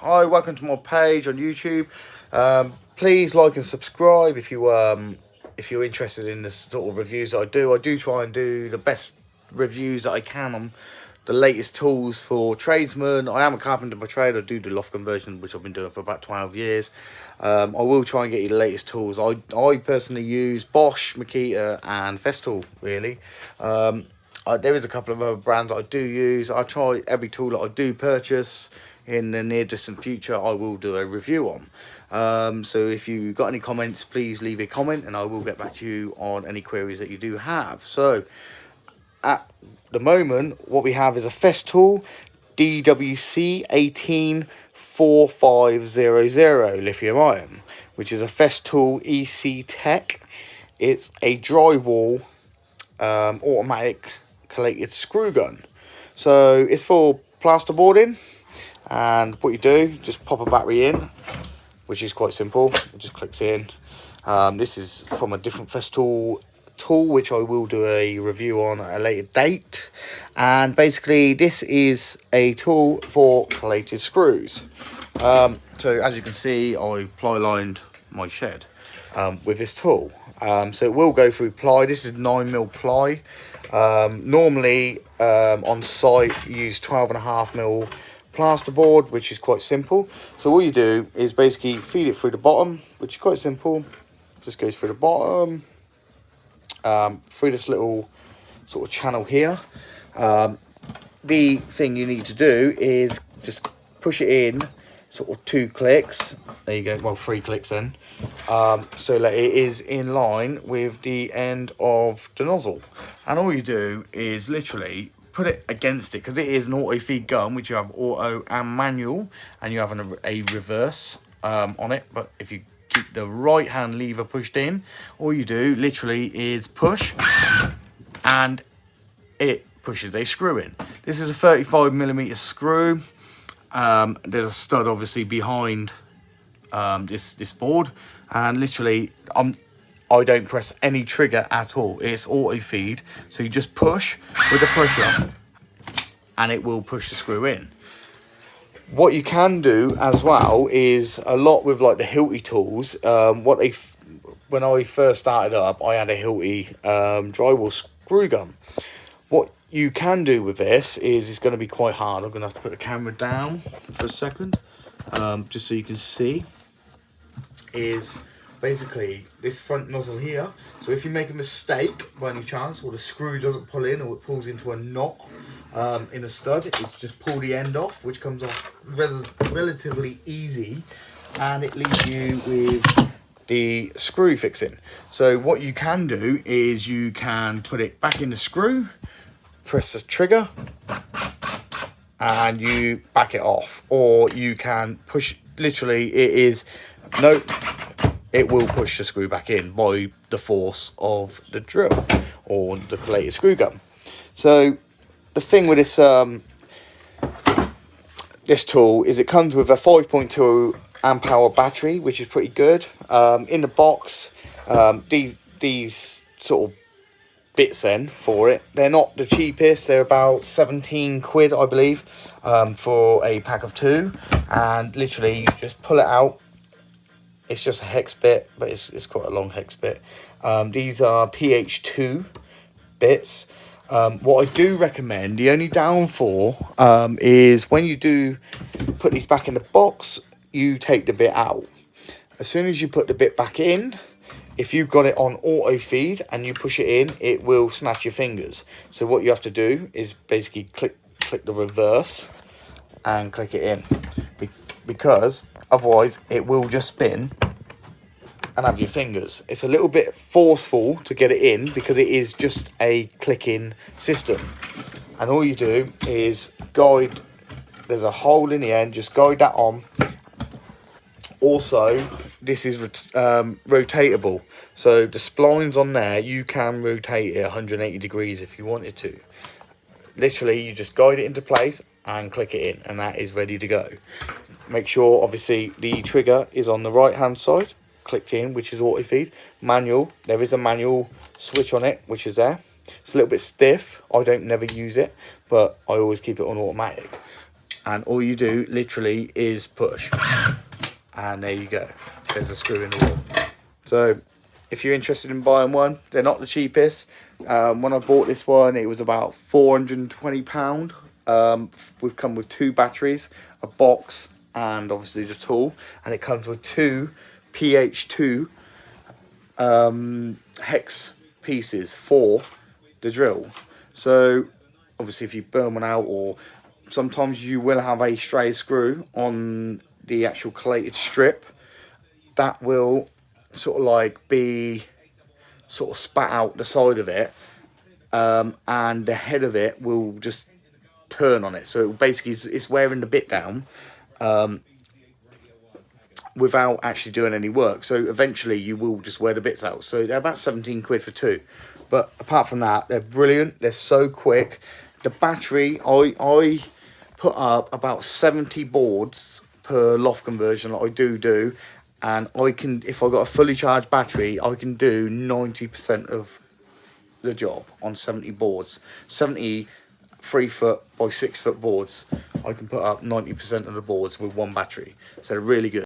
Hi, welcome to my page on YouTube. Please like and subscribe if you're interested in the sort of reviews that I do. I do try and do the best reviews that I can on the latest tools for tradesmen. I am a carpenter by trade. I do loft conversion, which I've been doing for about 12 years. I will try and get you the latest tools. I personally use Bosch, Makita and Festool, really. There is a couple of other brands that I do use. I try every tool that I do purchase in the near distant future I will do a review on. So if you got any comments, please leave a comment and I will get back to you on any queries that you do have. So at the moment what we have is a Festool DWC 184500 lithium ion, which is a Festool EC Tech. It's a drywall automatic collated screw gun. So it's for plasterboarding. And what you do, just pop a battery in, which is quite simple. It just clicks in. This is from a different Festool tool, which I will do a review on at a later date. And basically, this is a tool for collated screws. So as you can see, I've ply lined my shed with this tool. So it will go through ply. This is 9mm ply. Normally on site, you use 12.5mm plasterboard, which is quite simple. So all you do is basically feed it through the bottom, which is quite simple. Just goes through the bottom, through this little sort of channel here. The thing you need to do is just push it in sort of 2 clicks. There you go, well 3 clicks then, so that it is in line with the end of the nozzle. And all you do is literally put it against it, because it is an auto feed gun, which you have auto and manual, and you have a reverse on it. But if you keep the right hand lever pushed in, all you do literally is push and it pushes a screw in. This is a 35mm screw. There's a stud obviously behind this board, and literally I don't press any trigger at all. It's auto feed, so you just push with the pusher and it will push the screw in. What you can do as well is a lot with like the Hilti tools. When I first started up, I had a Hilti drywall screw gun. What you can do with this is, it's going to be quite hard. I'm going to have to put the camera down for a second, just so you can see, is basically this front nozzle here. So if you make a mistake by any chance, or the screw doesn't pull in, or it pulls into a knot in a stud, it's just pull the end off, which comes off relatively easy, and it leaves you with the screw fixing. So what you can do is you can put it back in the screw, press the trigger and you back it off, or you can push, literally it will push the screw back in by the force of the drill or the collated screw gun. So the thing with this tool is it comes with a 5.2 amp hour battery, which is pretty good. In the box, these sort of bits then for it, they're not the cheapest. They're about 17 quid, I believe, for a pack of 2, and literally you just pull it out. It's just a hex bit, but it's quite a long hex bit. These are PH2 bits. What I do recommend, the only downfall is when you do put these back in the box, you take the bit out. As soon as you put the bit back in, if you've got it on auto feed and you push it in, it will snatch your fingers. So what you have to do is basically click the reverse and click it in, because otherwise it will just spin and have your fingers. It's a little bit forceful to get it in because it is just a clicking system, and all you do is guide. There's a hole in the end, just guide that on. Also, this is rotatable, so the splines on there, you can rotate it 180 degrees if you wanted to. Literally, you just guide it into place and click it in, and that is ready to go. Make sure obviously the trigger is on the right hand side, clicked in, which is auto feed. Manual, there is a manual switch on it, which is there. It's a little bit stiff, I don't never use it, but I always keep it on automatic. and all you do literally is push, and there you go. There's a screw in the wall. So if you're interested in buying one, they're not the cheapest. When I bought this one, it was about £420. We've come with 2 batteries, a box, and obviously the tool, and it comes with 2 PH2 hex pieces for the drill. So obviously if you burn one out, or sometimes you will have a stray screw on the actual collated strip, that will sort of like be sort of spat out the side of it, and the head of it will just turn on it. So basically it's wearing the bit down without actually doing any work. So eventually you will just wear the bits out. So they're about 17 quid for 2. But apart from that, they're brilliant. They're so quick. The battery, I put up about 70 boards per loft conversion that I do. And I can, if I got a fully charged battery, I can do 90% of the job on 70 boards. 70 3-foot by 6-foot boards. I can put up 90% of the boards with one battery. So they're really good.